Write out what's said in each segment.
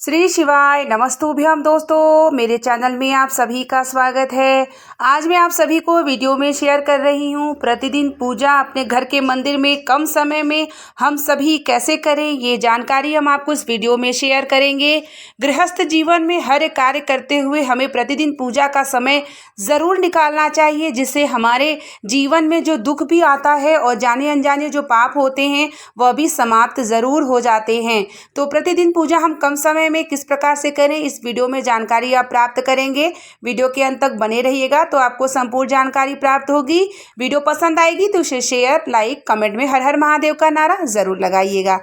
श्री शिवाय नमस्तुभ्यम दोस्तों, मेरे चैनल में आप सभी का स्वागत है। आज मैं आप सभी को वीडियो में शेयर कर रही हूँ प्रतिदिन पूजा अपने घर के मंदिर में कम समय में हम सभी कैसे करें, ये जानकारी हम आपको इस वीडियो में शेयर करेंगे। गृहस्थ जीवन में हर कार्य करते हुए हमें प्रतिदिन पूजा का समय ज़रूर निकालना चाहिए, जिससे हमारे जीवन में जो दुख भी आता है और जाने अनजाने जो पाप होते हैं वह भी समाप्त ज़रूर हो जाते हैं। तो प्रतिदिन पूजा हम कम समय में किस प्रकार से करें, इस वीडियो में जानकारी आप प्राप्त करेंगे। वीडियो के अंत तक बने रहिएगा तो आपको संपूर्ण जानकारी प्राप्त होगी। वीडियो पसंद आएगी तो उसे शेयर, लाइक, कमेंट में हर हर महादेव का नारा ज़रूर लगाइएगा।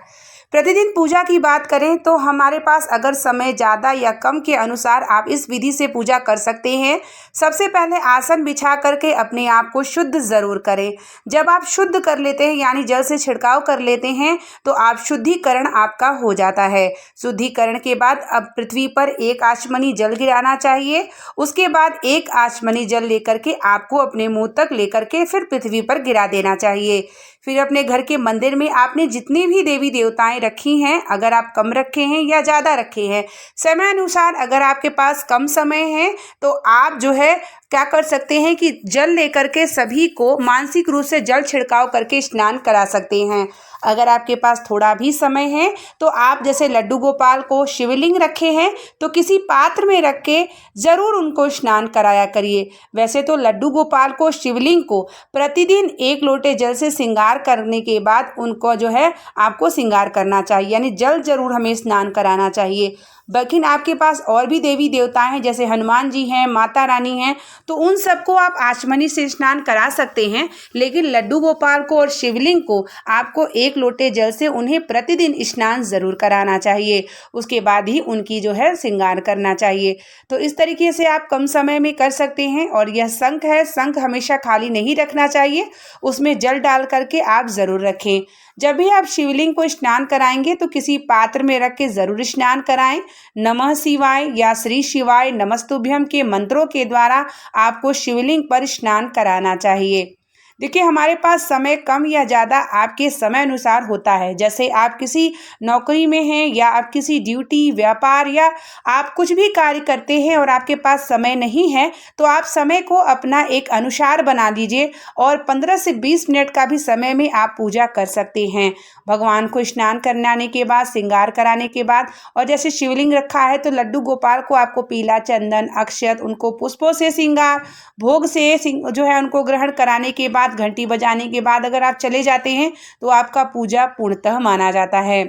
प्रतिदिन पूजा की बात करें तो हमारे पास अगर समय ज़्यादा या कम के अनुसार आप इस विधि से पूजा कर सकते हैं। सबसे पहले आसन बिछा करके अपने आप को शुद्ध ज़रूर करें। जब आप शुद्ध कर लेते हैं यानी जल से छिड़काव कर लेते हैं तो आप शुद्धिकरण आपका हो जाता है। शुद्धिकरण के बाद अब पृथ्वी पर एक आचमनी जल गिराना चाहिए। उसके बाद एक आचमनी जल लेकर के आपको अपने मुँह तक लेकर के फिर पृथ्वी पर गिरा देना चाहिए। फिर अपने घर के मंदिर में आपने जितनी भी देवी देवताएं रखी हैं, अगर आप कम रखे हैं या ज़्यादा रखे हैं, समय अनुसार अगर आपके पास कम समय है तो आप जो है क्या कर सकते हैं कि जल लेकर के सभी को मानसिक रूप से जल छिड़काव करके स्नान करा सकते हैं। अगर आपके पास थोड़ा भी समय है तो आप जैसे लड्डू गोपाल को शिवलिंग रखे हैं तो किसी पात्र में रख के ज़रूर उनको स्नान कराया करिए। वैसे तो लड्डू गोपाल को, शिवलिंग को प्रतिदिन 1 लोटे जल से श्रृंगार करने के बाद उनको जो है आपको श्रृंगार करना चाहिए, यानी जल जरूर हमें स्नान कराना चाहिए। लेकिन आपके पास और भी देवी देवताएं हैं, जैसे हनुमान जी हैं, माता रानी हैं, तो उन सबको आप आचमनी से स्नान करा सकते हैं। लेकिन लड्डू गोपाल को और शिवलिंग को आपको 1 लोटे जल से उन्हें प्रतिदिन स्नान ज़रूर कराना चाहिए। उसके बाद ही उनकी जो है श्रृंगार करना चाहिए। तो इस तरीके से आप कम समय में कर सकते हैं। और यह शंख है, शंख हमेशा खाली नहीं रखना चाहिए, उसमें जल डाल करके आप ज़रूर रखें। जब भी आप शिवलिंग को स्नान कराएंगे तो किसी पात्र में रख के ज़रूर स्नान कराएं। नमः शिवाय या श्री शिवाय नमस्तुभ्यम के मंत्रों के द्वारा आपको शिवलिंग पर स्नान कराना चाहिए। देखिए, हमारे पास समय कम या ज़्यादा आपके समय अनुसार होता है। जैसे आप किसी नौकरी में हैं या आप किसी ड्यूटी, व्यापार या आप कुछ भी कार्य करते हैं और आपके पास समय नहीं है, तो आप समय को अपना एक अनुसार बना लीजिए और 15 से 20 मिनट का भी समय में आप पूजा कर सकते हैं। भगवान को स्नान कराने के बाद, श्रृंगार कराने के बाद, और जैसे शिवलिंग रखा है तो लड्डू गोपाल को आपको पीला चंदन, अक्षत, उनको पुष्पों से श्रृंगार, भोग से जो है उनको ग्रहण कराने के बाद, घंटी बजाने के बाद अगर आप चले जाते हैं तो आपका पूजा पूर्णतः माना जाता है।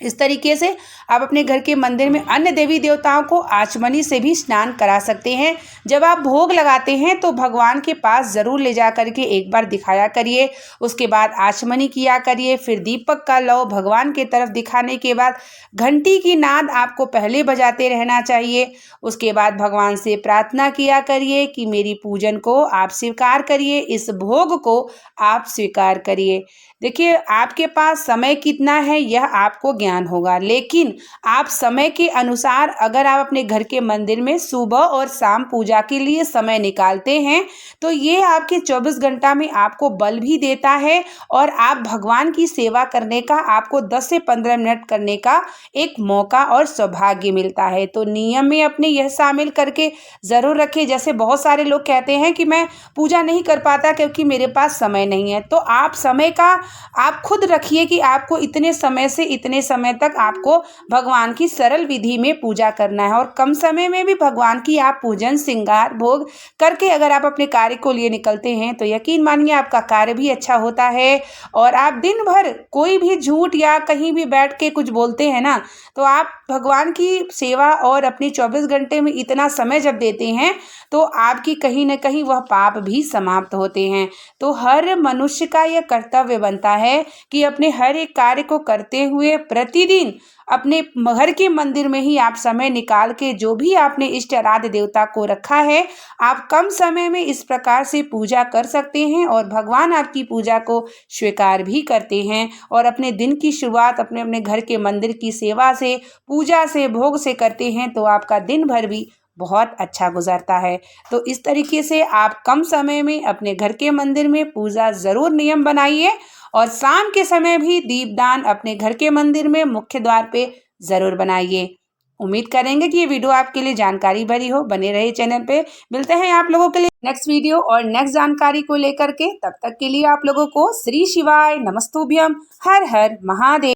इस तरीके से आप अपने घर के मंदिर में अन्य देवी देवताओं को आचमनी से भी स्नान करा सकते हैं। जब आप भोग लगाते हैं तो भगवान के पास ज़रूर ले जा करके एक बार दिखाया करिए। उसके बाद आचमनी किया करिए। फिर दीपक का लौ भगवान की तरफ दिखाने के बाद घंटी की नाद आपको पहले बजाते रहना चाहिए। उसके बाद भगवान से प्रार्थना किया करिए कि मेरी पूजन को आप स्वीकार करिए, इस भोग को आप स्वीकार करिए। देखिए, आपके पास समय कितना है यह आपको ज्ञान होगा, लेकिन आप समय के अनुसार अगर आप अपने घर के मंदिर में सुबह और शाम पूजा के लिए समय निकालते हैं तो ये आपके 24 घंटा में आपको बल भी देता है और आप भगवान की सेवा करने का आपको 10 से 15 मिनट करने का एक मौका और सौभाग्य मिलता है। तो नियम में अपने यह शामिल करके ज़रूर रखें। जैसे बहुत सारे लोग कहते हैं कि मैं पूजा नहीं कर पाता क्योंकि मेरे पास समय नहीं है, तो आप समय का आप खुद रखिए कि आपको इतने समय से इतने समय तक आपको भगवान की सरल विधि में पूजा करना है। और कम समय में भी भगवान की आप पूजन, श्रृंगार, भोग करके अगर आप अपने कार्य को लिए निकलते हैं तो यकीन मानिए आपका कार्य भी अच्छा होता है। और आप दिन भर कोई भी झूठ या कहीं भी बैठ के कुछ बोलते हैं ना, तो आप भगवान की सेवा और अपनी 24 घंटे में इतना समय जब देते हैं तो आपकी कहीं ना कहीं वह पाप भी समाप्त होते हैं। तो हर मनुष्य का यह कर्तव्य बनता है कि अपने हर एक कार्य को करते हुए प्रतिदिन अपने घर के मंदिर में ही आप समय निकाल के जो भी आपने इष्ट आराध्य देवता को रखा है, आप कम समय में इस प्रकार से पूजा कर सकते हैं और भगवान आपकी पूजा को स्वीकार भी करते हैं। और अपने दिन की शुरुआत अपने अपने घर के मंदिर की सेवा से, पूजा से, भोग से करते हैं तो आपका दिन भर भी बहुत अच्छा गुजरता है। तो इस तरीके से आप कम समय में अपने घर के मंदिर में पूजा ज़रूर नियम बनाइए और शाम के समय भी दीपदान अपने घर के मंदिर में मुख्य द्वार पे ज़रूर बनाइए। उम्मीद करेंगे कि ये वीडियो आपके लिए जानकारी भरी हो। बने रहे चैनल पे। मिलते हैं आप लोगों के लिए नेक्स्ट वीडियो और नेक्स्ट जानकारी को लेकर के। तब तक के लिए आप लोगों को श्री शिवाय नमस्तुभ्यम। हर हर महादेव।